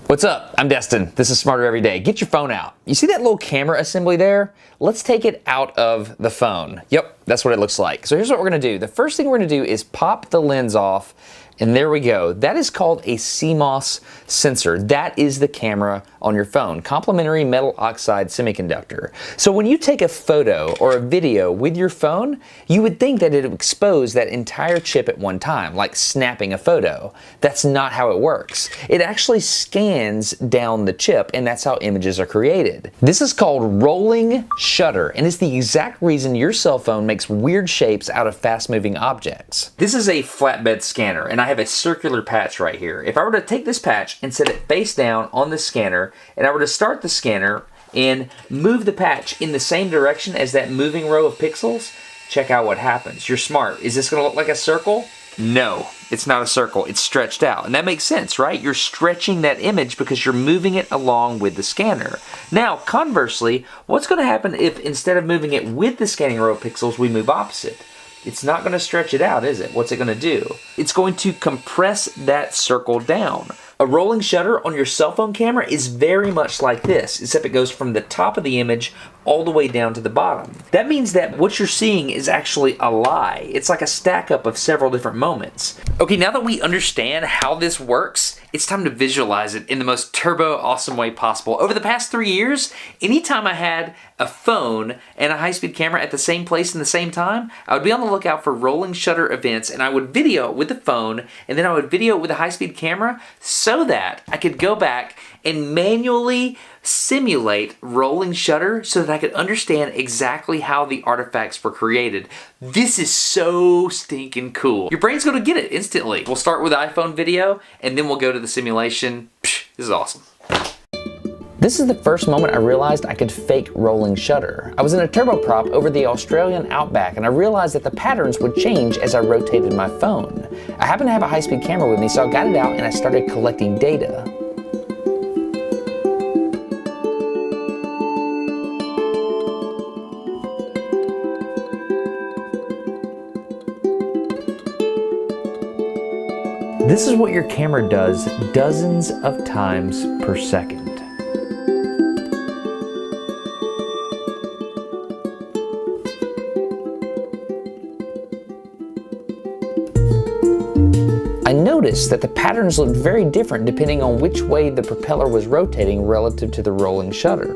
What's up? I'm Destin. This is Smarter Every Day. Get your phone out. You see that little camera assembly there? Let's take it out of the phone. Yep, that's what it looks like. So here's what we're gonna do. The first thing we're gonna do is pop the lens off, and there we go. That is called a CMOS sensor. That is the camera on your phone, complementary metal oxide semiconductor. So when you take a photo or a video with your phone, you would think that it would expose that entire chip at one time, like snapping a photo. That's not how it works. It actually scans down the chip, and that's how images are created. This is called rolling shutter, and it's the exact reason your cell phone makes weird shapes out of fast-moving objects. This is a flatbed scanner, and I have a circular patch right here. If I were to take this patch and set it face down on the scanner, and I were to start the scanner and move the patch in the same direction as that moving row of pixels, check out what happens. You're smart. Is this gonna look like a circle? No, it's not a circle. It's stretched out. And that makes sense, right? You're stretching that image because you're moving it along with the scanner. Now, conversely, what's gonna happen if instead of moving it with the scanning row of pixels, we move opposite? It's not going to stretch it out, is it? What's it going to do? It's going to compress that circle down. A rolling shutter on your cell phone camera is very much like this, except it goes from the top of the image all the way down to the bottom. That means that what you're seeing is actually a lie. It's like a stack up of several different moments. Okay, now that we understand how this works, it's time to visualize it in the most turbo awesome way possible. Over the past 3 years, anytime I had a phone and a high-speed camera at the same place in the same time, I would be on the lookout for rolling shutter events, and I would video it with the phone, and then I would video it with a high-speed camera so that I could go back and manually simulate rolling shutter so that I could understand exactly how the artifacts were created. This is so stinking cool. Your brain's gonna get it instantly. We'll start with iPhone video, and then we'll go to the simulation. Psh, this is awesome. This is the first moment I realized I could fake rolling shutter. I was in a turboprop over the Australian outback, and I realized that the patterns would change as I rotated my phone. I happened to have a high-speed camera with me, so I got it out and I started collecting data. This is what your camera does dozens of times per second. I noticed that the patterns looked very different depending on which way the propeller was rotating relative to the rolling shutter.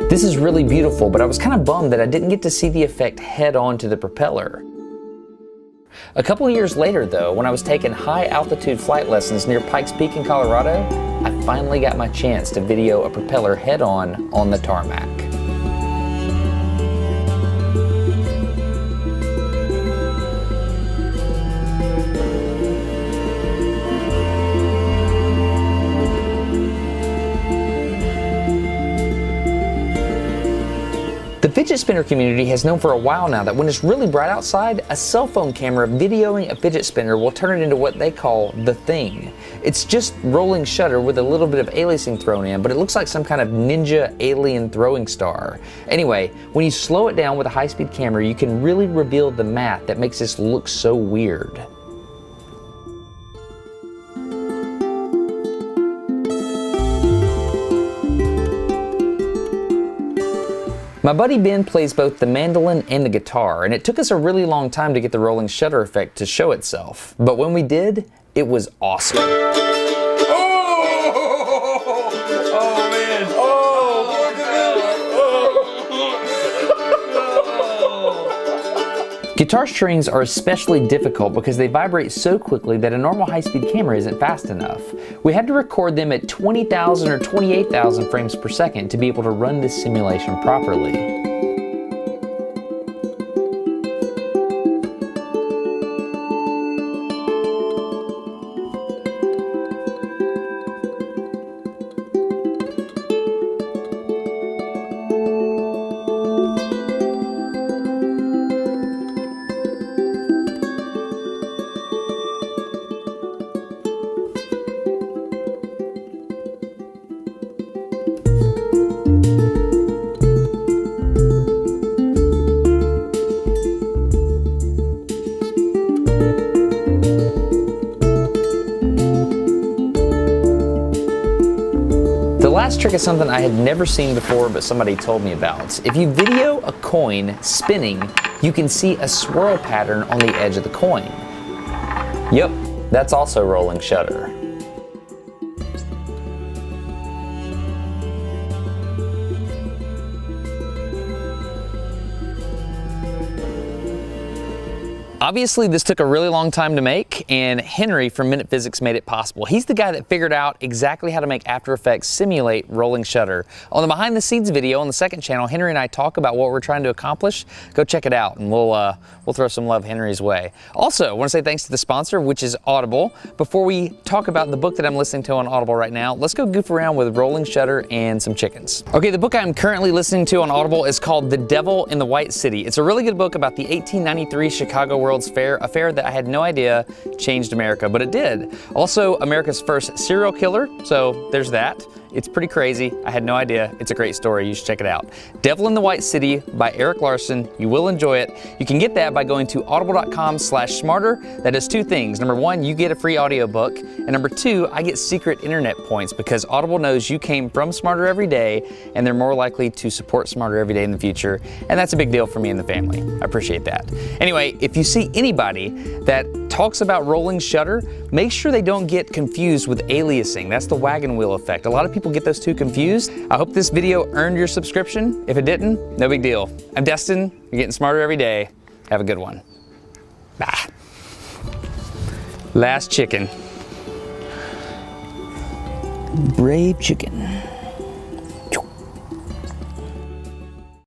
This is really beautiful, but I was kind of bummed that I didn't get to see the effect head on to the propeller. A couple of years later though, when I was taking high altitude flight lessons near Pikes Peak in Colorado, I finally got my chance to video a propeller head on the tarmac. The fidget spinner community has known for a while now that when it's really bright outside, a cell phone camera videoing a fidget spinner will turn it into what they call the thing. It's just rolling shutter with a little bit of aliasing thrown in, but it looks like some kind of ninja alien throwing star. Anyway, when you slow it down with a high-speed camera, you can really reveal the math that makes this look so weird. My buddy Ben plays both the mandolin and the guitar, and it took us a really long time to get the rolling shutter effect to show itself. But when we did, it was awesome. Oh man! Guitar strings are especially difficult because they vibrate so quickly that a normal high-speed camera isn't fast enough. We had to record them at 20,000 or 28,000 frames per second to be able to run this simulation properly. last trick is something I had never seen before, but somebody told me about. If you video a coin spinning, you can see a swirl pattern on the edge of the coin. Yep, that's also rolling shutter. Obviously, this took a really long time to make, and Henry from Minute Physics made it possible. He's the guy that figured out exactly how to make After Effects simulate rolling shutter. On the behind the scenes video on the second channel, Henry and I talk about what we're trying to accomplish. Go check it out, and we'll throw some love Henry's way. Also, I want to say thanks to the sponsor, which is Audible. Before we talk about the book that I'm listening to on Audible right now, let's go goof around with rolling shutter and some chickens. Okay, the book I'm currently listening to on Audible is called The Devil in the White City. It's a really good book about the 1893 Chicago World's Fair, a fair that I had no idea changed America, but it did. Also, America's first serial killer, so there's that. It's pretty crazy. I had no idea. It's a great story. You should check it out. Devil in the White City by Eric Larson. You will enjoy it. You can get that by going to audible.com/smarter. That does two things. Number one, you get a free audiobook. And number two, I get secret internet points because Audible knows you came from Smarter Every Day and they're more likely to support Smarter Every Day in the future. And that's a big deal for me and the family. I appreciate that. Anyway, if you see anybody that talks about rolling shutter, make sure they don't get confused with aliasing. That's the wagon wheel effect. A lot of people get those two confused. I hope this video earned your subscription. If it didn't, no big deal. I'm Destin. You're getting smarter every day. Have a good one. Bye. Last chicken. Brave chicken.